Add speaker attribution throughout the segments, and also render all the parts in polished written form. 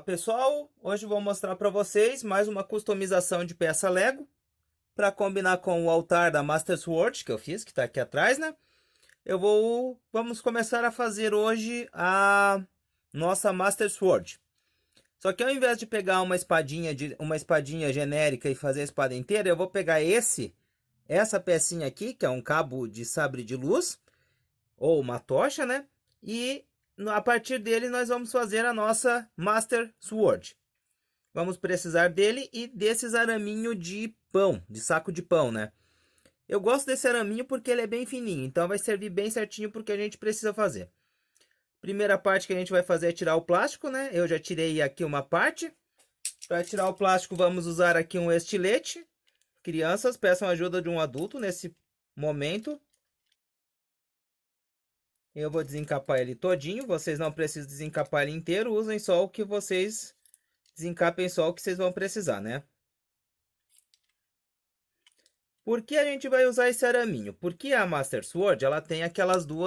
Speaker 1: Pessoal, hoje vou mostrar para vocês mais uma customização de peça Lego para combinar com o altar da Master Sword que eu fiz, que está aqui atrás, né? Vamos começar a fazer hoje a nossa Master Sword. Só que ao invés de pegar uma espadinha genérica e fazer a espada inteira, eu vou pegar essa pecinha aqui, que é um cabo de sabre de luz ou uma tocha, né? E a partir dele nós vamos fazer a nossa Master Sword. Vamos precisar dele e desses araminho de pão, de saco de pão, né? Eu gosto desse araminho porque ele é bem fininho, então vai servir bem certinho porque a gente precisa fazer. Primeira parte que a gente vai fazer é tirar o plástico, né? Eu já tirei aqui uma parte. Para tirar o plástico vamos usar aqui um estilete. Crianças, peçam ajuda de um adulto nesse momento. Eu vou desencapar ele todinho, vocês não precisam desencapar ele inteiro, usem só o que vocês desencapem só o que vocês vão precisar, né? Por que a gente vai usar esse araminho? Porque a Master Sword, ela tem aquele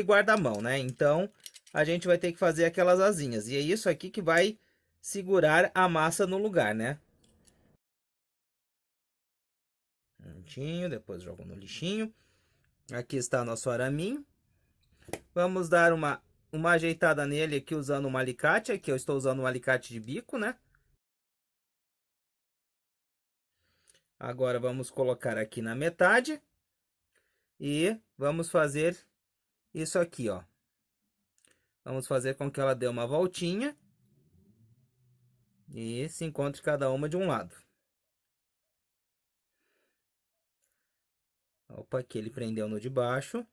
Speaker 1: guarda-mão, né? Então, a gente vai ter que fazer aquelas asinhas, e é isso aqui que vai segurar a massa no lugar, né? Depois jogo no lixinho. Aqui está nosso araminho. Vamos dar uma ajeitada nele aqui usando um alicate. Aqui eu estou usando um alicate de bico, né? Agora vamos colocar aqui na metade. E vamos fazer isso aqui, ó. Vamos fazer com que ela dê uma voltinha. E se encontre cada uma de um lado. Opa, aqui ele prendeu no de baixo.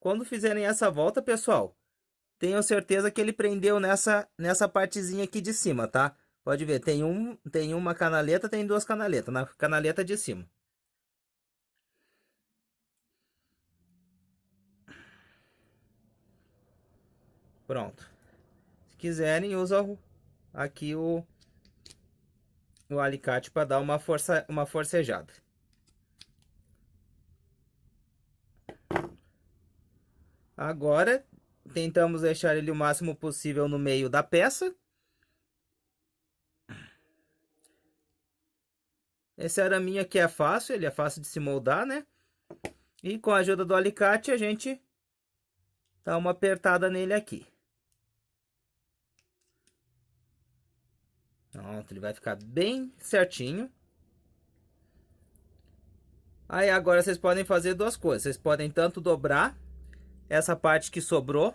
Speaker 1: Quando fizerem essa volta, pessoal, tenham certeza que ele prendeu nessa partezinha aqui de cima, tá? Pode ver, tem uma canaleta, tem duas canaletas, na canaleta de cima. Pronto. Se quiserem, usam aqui o alicate para dar uma forcejada. Agora, tentamos deixar ele o máximo possível no meio da peça. Esse araminho aqui é fácil, ele é fácil de se moldar, né? E com a ajuda do alicate a gente dá uma apertada nele aqui. Pronto, ele vai ficar bem certinho. Aí agora vocês podem fazer duas coisas. Vocês podem tanto dobrar essa parte que sobrou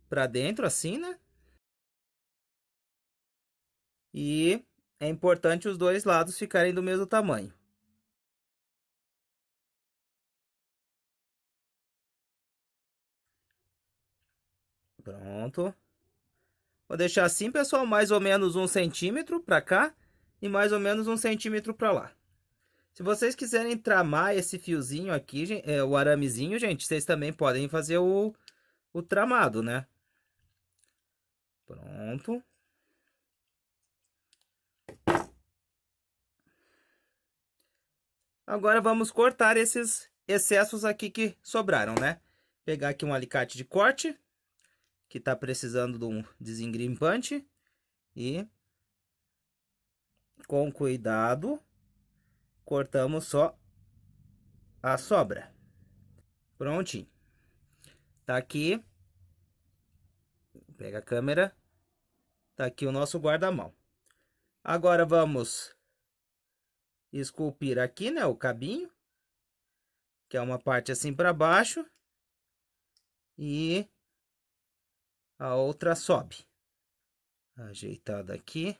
Speaker 1: para dentro assim, né? E é importante os dois lados ficarem do mesmo tamanho. Pronto. Vou deixar assim, pessoal, mais ou menos 1 centímetro para cá e mais ou menos 1 centímetro para lá. Se vocês quiserem tramar esse fiozinho aqui, o aramezinho, gente, vocês também podem fazer o tramado, né? Pronto. Agora vamos cortar esses excessos aqui que sobraram, né? Pegar aqui um alicate de corte, que tá precisando de um desengrimpante, e com cuidado cortamos só a sobra. Prontinho. Tá aqui. Pega a câmera. Tá aqui o nosso guarda-mão. Agora vamos esculpir aqui, né, o cabinho, que é uma parte assim para baixo, e a outra sobe. Ajeitada aqui.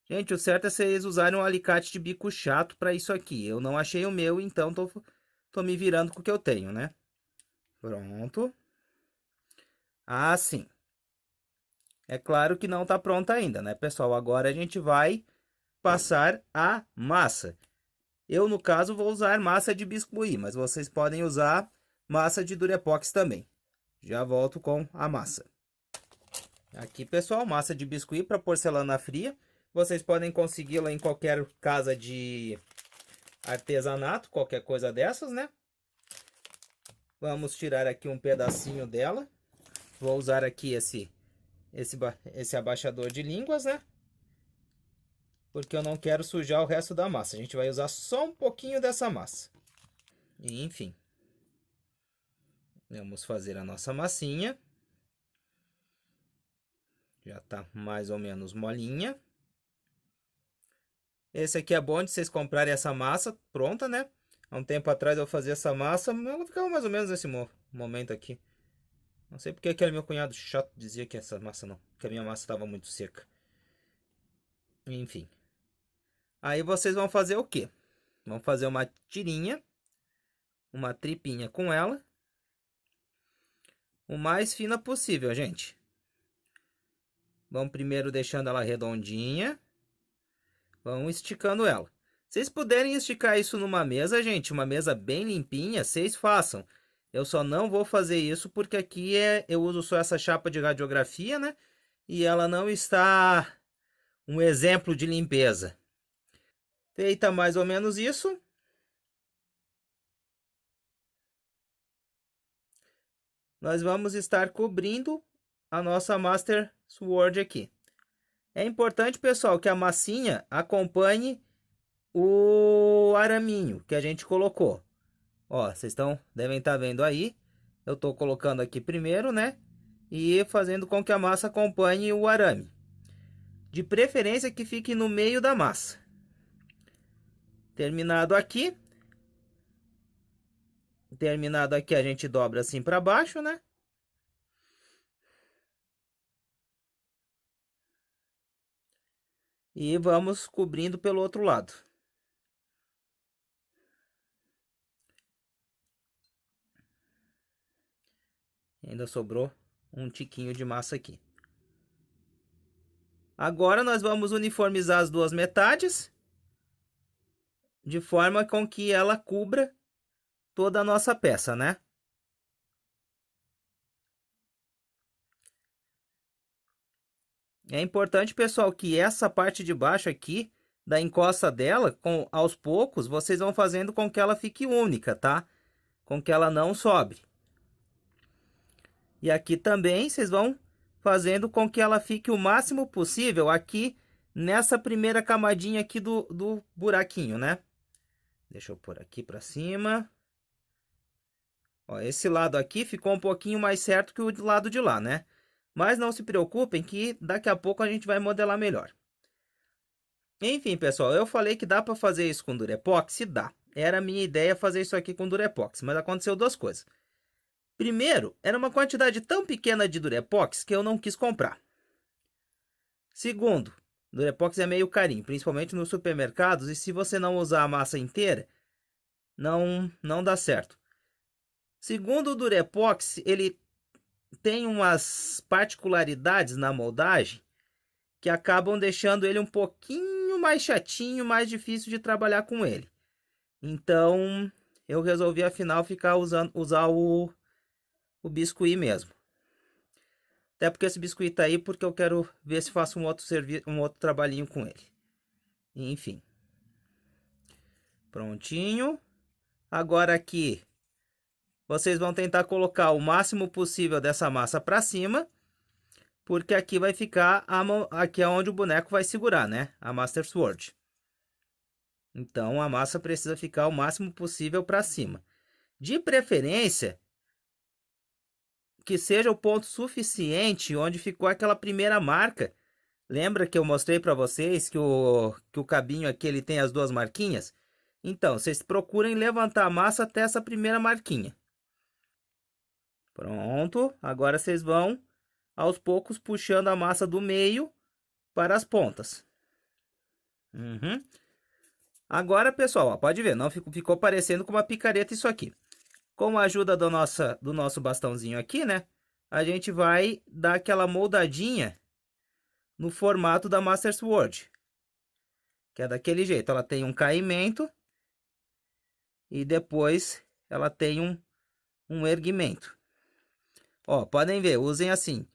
Speaker 1: Gente, o certo é vocês usarem um alicate de bico chato para isso aqui. Eu não achei o meu, então tô me virando com o que eu tenho, né? Pronto. Assim. É claro que não tá pronta ainda, né, pessoal? Agora a gente vai passar a massa. Eu, no caso, vou usar massa de biscuit, mas vocês podem usar massa de Durepox também. Já volto com a massa. Aqui, pessoal, massa de biscuit para porcelana fria. Vocês podem consegui-la em qualquer casa de artesanato, qualquer coisa dessas, né? Vamos tirar aqui um pedacinho dela. Vou usar aqui esse abaixador de línguas, né? Porque eu não quero sujar o resto da massa. A gente vai usar só um pouquinho dessa massa. E, enfim. Vamos fazer a nossa massinha. Já tá mais ou menos molinha. Esse aqui é bom de vocês comprarem essa massa pronta, né? Há um tempo atrás eu fazia essa massa, ela ficava mais ou menos nesse momento aqui. Não sei porque aquele meu cunhado chato dizia que essa massa não, que a minha massa estava muito seca. Enfim. Aí vocês vão fazer o quê? Vão fazer uma tirinha, uma tripinha com ela, o mais fina possível, gente. Vamos primeiro deixando ela redondinha. Vão esticando ela. Se vocês puderem esticar isso numa mesa, gente, uma mesa bem limpinha, vocês façam. Eu só não vou fazer isso porque aqui eu uso só essa chapa de radiografia, né? E ela não está um exemplo de limpeza. Feita mais ou menos isso. Nós vamos estar cobrindo a nossa Master Sword aqui. É importante, pessoal, que a massinha acompanhe o araminho que a gente colocou. Ó, vocês devem estar vendo aí. Eu estou colocando aqui primeiro, né? E fazendo com que a massa acompanhe o arame. De preferência que fique no meio da massa. Terminado aqui. Terminado aqui, a gente dobra assim para baixo, né? E vamos cobrindo pelo outro lado. Ainda sobrou um tiquinho de massa aqui. Agora nós vamos uniformizar as duas metades, de forma com que ela cubra toda a nossa peça, né? É importante, pessoal, que essa parte de baixo aqui, da encosta dela, aos poucos, vocês vão fazendo com que ela fique única, tá? Com que ela não sobre. E aqui também, vocês vão fazendo com que ela fique o máximo possível aqui nessa primeira camadinha aqui do buraquinho, né? Deixa eu pôr aqui para cima. Ó, esse lado aqui ficou um pouquinho mais certo que o lado de lá, né? Mas não se preocupem que daqui a pouco a gente vai modelar melhor. Enfim, pessoal, eu falei que dá para fazer isso com Durepox? Dá. Era a minha ideia fazer isso aqui com Durepox, mas aconteceu duas coisas. Primeiro, era uma quantidade tão pequena de Durepox que eu não quis comprar. Segundo, Durepox é meio carinho, principalmente nos supermercados, e se você não usar a massa inteira, não dá certo. Segundo, o Durepox, ele tem umas particularidades na moldagem que acabam deixando ele um pouquinho mais chatinho, mais difícil de trabalhar com ele. Então, eu resolvi afinal usar o biscuit mesmo. Até porque esse biscuit tá aí porque eu quero ver se faço um outro trabalhinho com ele. Enfim. Prontinho. Agora aqui, vocês vão tentar colocar o máximo possível dessa massa para cima, porque aqui vai ficar aqui é onde o boneco vai segurar, né? A Master Sword. Então a massa precisa ficar o máximo possível para cima. De preferência, que seja o ponto suficiente onde ficou aquela primeira marca. Lembra que eu mostrei para vocês que o cabinho aqui ele tem as duas marquinhas? Então, vocês procurem levantar a massa até essa primeira marquinha. Pronto, agora vocês vão aos poucos puxando a massa do meio para as pontas. Agora, pessoal, ó, pode ver, não ficou parecendo com uma picareta isso aqui. Com a ajuda do nosso bastãozinho aqui, né? A gente vai dar aquela moldadinha no formato da Master Sword. Que é daquele jeito, ela tem um caimento e depois ela tem um erguimento. Ó, podem ver, usem assim.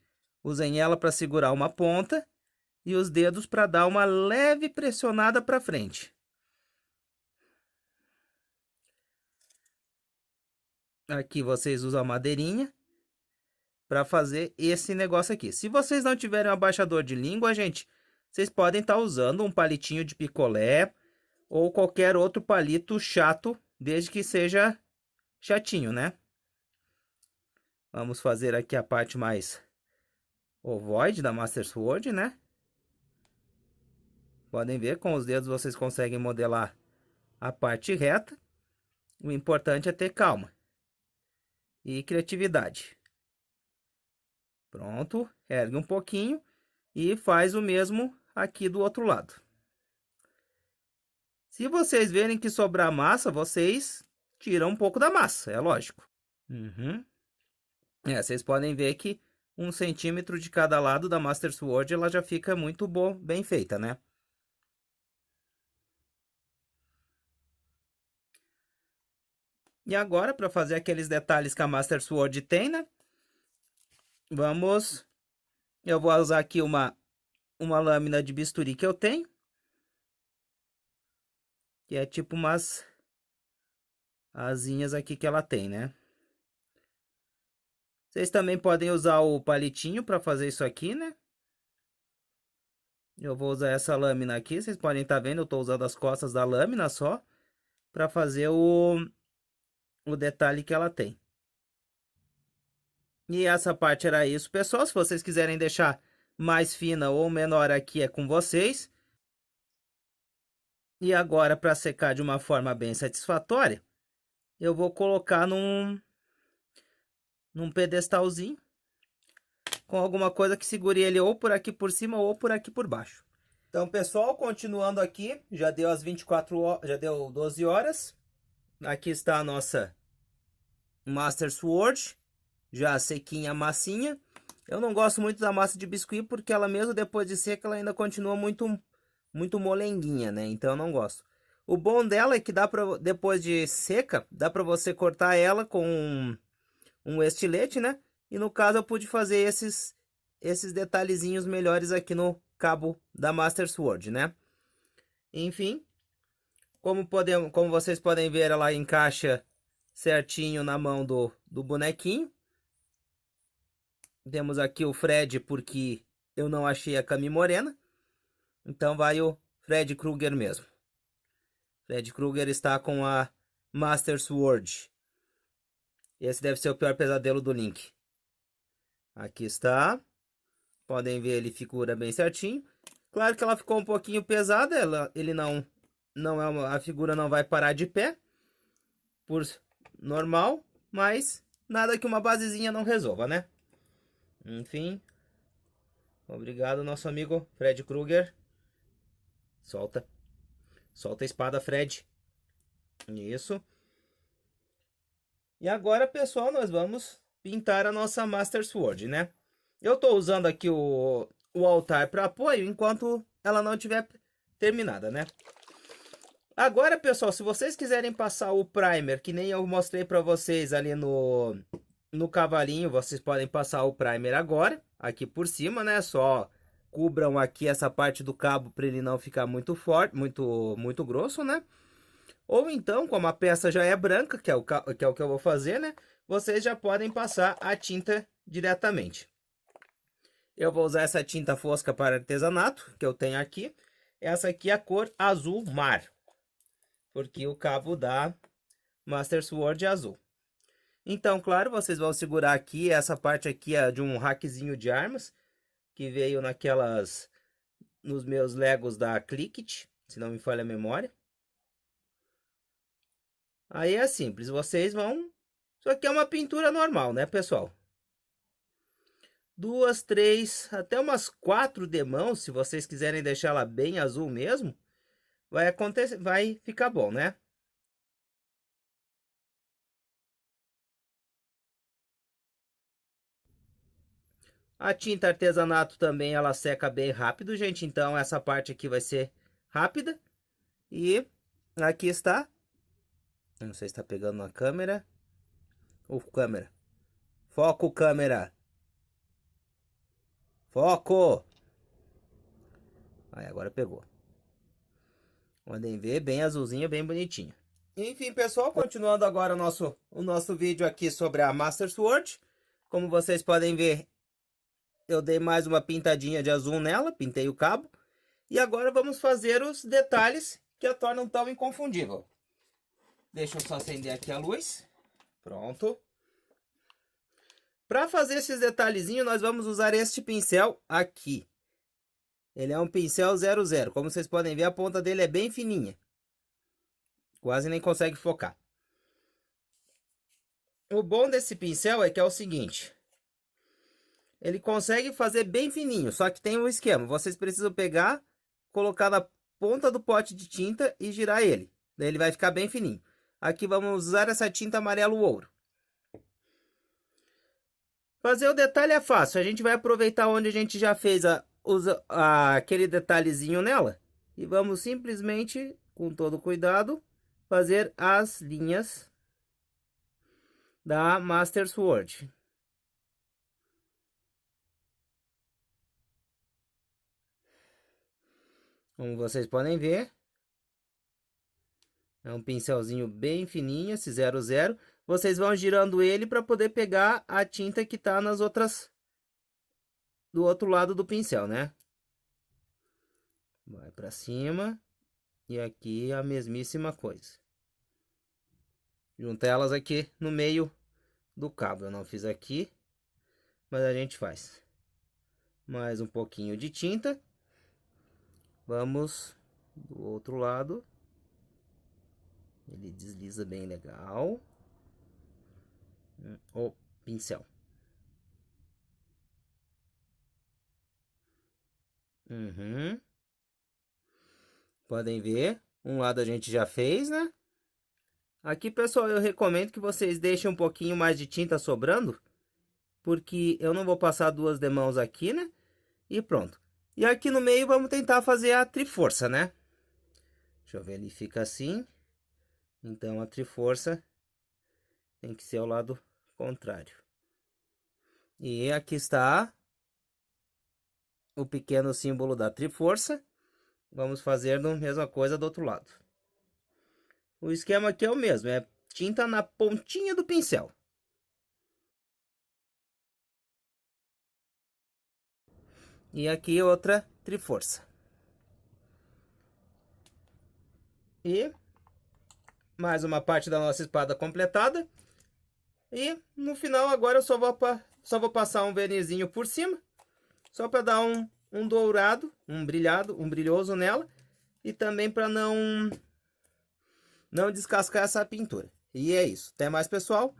Speaker 1: Usem ela para segurar uma ponta e os dedos para dar uma leve pressionada para frente. Aqui vocês usam a madeirinha para fazer esse negócio aqui. Se vocês não tiverem um abaixador de língua, gente, vocês podem estar usando um palitinho de picolé ou qualquer outro palito chato, desde que seja chatinho, né? Vamos fazer aqui a parte mais ovoide da Master Sword, né? Podem ver, com os dedos vocês conseguem modelar a parte reta. O importante é ter calma e criatividade. Pronto, ergue um pouquinho e faz o mesmo aqui do outro lado. Se vocês verem que sobrar massa, vocês tiram um pouco da massa, é lógico. Vocês podem ver que 1 centímetro de cada lado da Master Sword, ela já fica muito bem feita, né? E agora, para fazer aqueles detalhes que a Master Sword tem, né? Eu vou usar aqui uma lâmina de bisturi que eu tenho. Que é tipo umas asinhas aqui que ela tem, né? Vocês também podem usar o palitinho para fazer isso aqui, né? Eu vou usar essa lâmina aqui, vocês podem estar vendo, eu estou usando as costas da lâmina só para fazer o detalhe que ela tem. E essa parte era isso, pessoal. Se vocês quiserem deixar mais fina ou menor aqui, é com vocês. E agora, para secar de uma forma bem satisfatória, eu vou colocar num pedestalzinho com alguma coisa que segure ele ou por aqui por cima ou por aqui por baixo. Então, pessoal, continuando aqui, já deu as 24 horas, já deu 12 horas. Aqui está a nossa Master Sword, já sequinha a massinha. Eu não gosto muito da massa de biscuit porque ela mesmo depois de seca ela ainda continua muito molenguinha, né? Então eu não gosto. O bom dela é que dá para depois de seca, dá para você cortar ela com um estilete, né? E no caso eu pude fazer esses detalhezinhos melhores aqui no cabo da Master Sword, né? Enfim, como vocês podem ver, ela encaixa certinho na mão do bonequinho. Temos aqui o Fred, porque eu não achei a Cami Morena. Então vai o Fred Krueger mesmo. Fred Krueger está com a Master Sword. Esse deve ser o pior pesadelo do Link. Aqui está. Podem ver, ele figura bem certinho. Claro que ela ficou um pouquinho pesada. A figura não vai parar de pé. Por normal. Mas nada que uma basezinha não resolva, né? Enfim. Obrigado, nosso amigo Fred Krueger. Solta. Solta a espada, Fred. Isso. E agora, pessoal, nós vamos pintar a nossa Master Sword, né? Eu tô usando aqui o altar para apoio enquanto ela não estiver terminada, né? Agora, pessoal, se vocês quiserem passar o primer, que nem eu mostrei para vocês ali no cavalinho, vocês podem passar o primer agora, aqui por cima, né? Só cubram aqui essa parte do cabo para ele não ficar muito forte, muito grosso, né? Ou então, como a peça já é branca, que é o que eu vou fazer, né? Vocês já podem passar a tinta diretamente. Eu vou usar essa tinta fosca para artesanato, que eu tenho aqui. Essa aqui é a cor azul mar, porque o cabo da Master Sword é azul. Então, claro, vocês vão segurar aqui, essa parte aqui é de um rackzinho de armas, que veio nos meus Legos da Clickit, se não me falha a memória. Aí é simples, vocês vão... Isso aqui é uma pintura normal, né, pessoal? 2, 3, até umas 4 demãos, se vocês quiserem deixar ela bem azul mesmo, vai ficar bom, né? A tinta artesanato também, ela seca bem rápido, gente. Então, essa parte aqui vai ser rápida. E aqui está. Não sei se está pegando na câmera. Câmera. Foco, câmera. Foco! Aí, agora pegou. Podem ver, bem azulzinho, bem bonitinho. Enfim, pessoal, continuando agora o nosso vídeo aqui sobre a Master Sword. Como vocês podem ver, eu dei mais uma pintadinha de azul nela, pintei o cabo. E agora vamos fazer os detalhes que a tornam tão inconfundível. Deixa eu só acender aqui a luz. Pronto. Para fazer esses detalhezinhos, nós vamos usar este pincel aqui. Ele é um pincel 00. Como vocês podem ver, a ponta dele é bem fininha. Quase nem consegue focar. O bom desse pincel é que é o seguinte. Ele consegue fazer bem fininho, só que tem um esquema. Vocês precisam pegar, colocar na ponta do pote de tinta e girar ele. Daí ele vai ficar bem fininho. Aqui vamos usar essa tinta amarelo ouro. Fazer o detalhe é fácil. A gente vai aproveitar onde a gente já fez aquele detalhezinho nela. E vamos simplesmente, com todo cuidado, fazer as linhas da Master Sword. Como vocês podem ver, é um pincelzinho bem fininho, esse 00. Vocês vão girando ele para poder pegar a tinta que está nas outras, do outro lado do pincel, né? Vai para cima e aqui a mesmíssima coisa. Junta elas aqui no meio do cabo. Eu não fiz aqui, mas a gente faz. Mais um pouquinho de tinta. Vamos do outro lado. Ele desliza bem legal. O pincel. Podem ver, um lado a gente já fez, né? Aqui, pessoal, eu recomendo que vocês deixem um pouquinho mais de tinta sobrando, porque eu não vou passar duas demãos aqui, né? E pronto. E aqui no meio vamos tentar fazer a triforça, né? Deixa eu ver, ele fica assim. Então a triforça tem que ser ao lado contrário. E aqui está o pequeno símbolo da triforça. Vamos fazer a mesma coisa do outro lado. O esquema aqui é o mesmo, é tinta na pontinha do pincel. E aqui outra triforça. E mais uma parte da nossa espada completada. E no final agora eu só vou passar um vernizinho por cima. Só para dar um dourado, um brilhoso nela. E também para não descascar essa pintura. E é isso. Até mais, pessoal.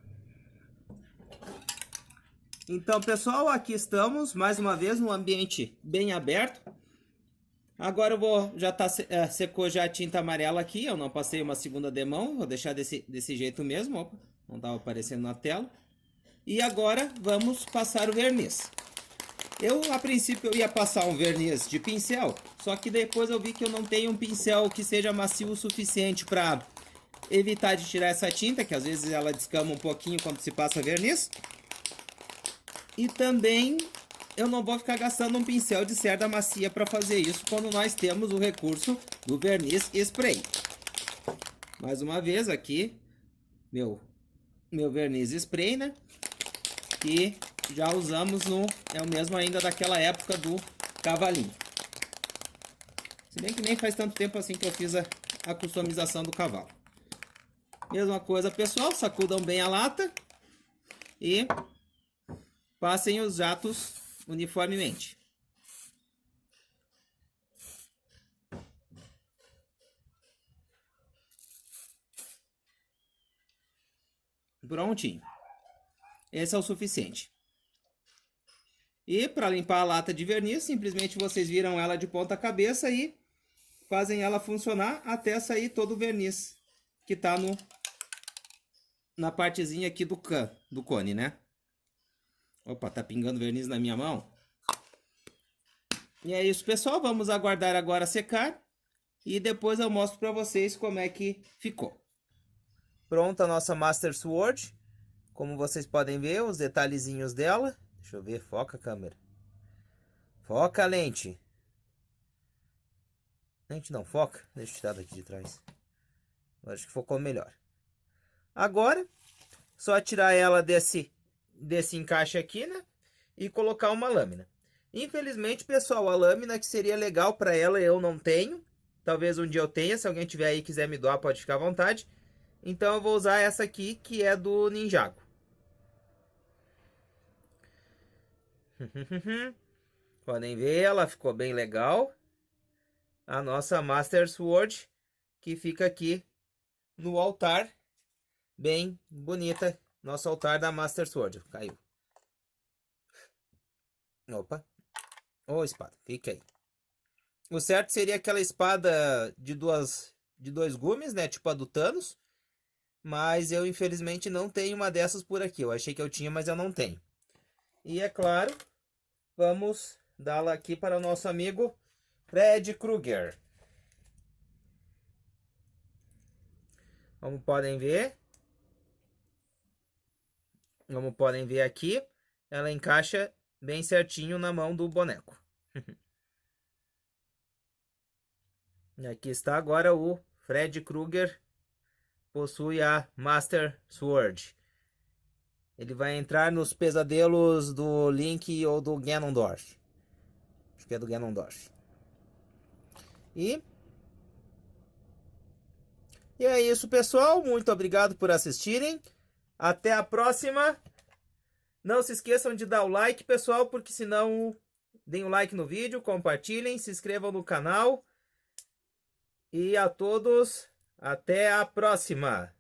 Speaker 1: Então, pessoal, aqui estamos mais uma vez no ambiente bem aberto. Agora eu vou, já tá secou já a tinta amarela aqui, eu não passei uma segunda demão, vou deixar desse jeito mesmo, opa, não estava aparecendo na tela. E agora vamos passar o verniz. A princípio eu ia passar um verniz de pincel, só que depois eu vi que eu não tenho um pincel que seja macio o suficiente para evitar de tirar essa tinta, que às vezes ela descama um pouquinho quando se passa verniz. E também eu não vou ficar gastando um pincel de cerda macia para fazer isso quando nós temos o recurso do verniz spray. Mais uma vez aqui, meu verniz spray, né? Que já usamos é o mesmo ainda daquela época do cavalinho. Se bem que nem faz tanto tempo assim que eu fiz a customização do cavalo. Mesma coisa, pessoal, sacudam bem a lata e passem os jatos uniformemente. Prontinho. Esse é o suficiente. E para limpar a lata de verniz, simplesmente vocês viram ela de ponta cabeça e fazem ela funcionar até sair todo o verniz que está na partezinha aqui do cone, né? Opa, tá pingando verniz na minha mão. E é isso, pessoal. Vamos aguardar agora secar. E depois eu mostro para vocês como é que ficou. Pronta a nossa Master Sword. Como vocês podem ver, os detalhezinhos dela. Deixa eu ver, foca a câmera. Foca a lente. Lente não, foca. Deixa eu tirar daqui de trás. Acho que focou melhor. Agora, só tirar ela desse desse encaixe aqui, né? E colocar uma lâmina. Infelizmente, pessoal, a lâmina que seria legal para ela eu não tenho. Talvez um dia eu tenha, se alguém tiver aí e quiser me doar, pode ficar à vontade. Então eu vou usar essa aqui, que é do Ninjago. Podem ver, ela ficou bem legal. A nossa Master Sword, que fica aqui no altar. Bem bonita. Nosso altar da Master Sword. Caiu. Opa. Ô, espada, fica aí. O certo seria aquela espada de dois gumes, né? Tipo a do Thanos. Mas eu, infelizmente, não tenho uma dessas por aqui. Eu achei que eu tinha, mas eu não tenho. E, é claro, vamos dá-la aqui para o nosso amigo Fred Krueger. Como podem ver. Como podem ver aqui, ela encaixa bem certinho na mão do boneco. E aqui está agora o Fred Krueger. Possui a Master Sword. Ele vai entrar nos pesadelos do Link ou do Ganondorf. Acho que é do Ganondorf. E é isso, pessoal. Muito obrigado por assistirem. Até a próxima. Não se esqueçam de dar o like, pessoal, porque senão deem um like no vídeo, compartilhem, se inscrevam no canal. E a todos, até a próxima.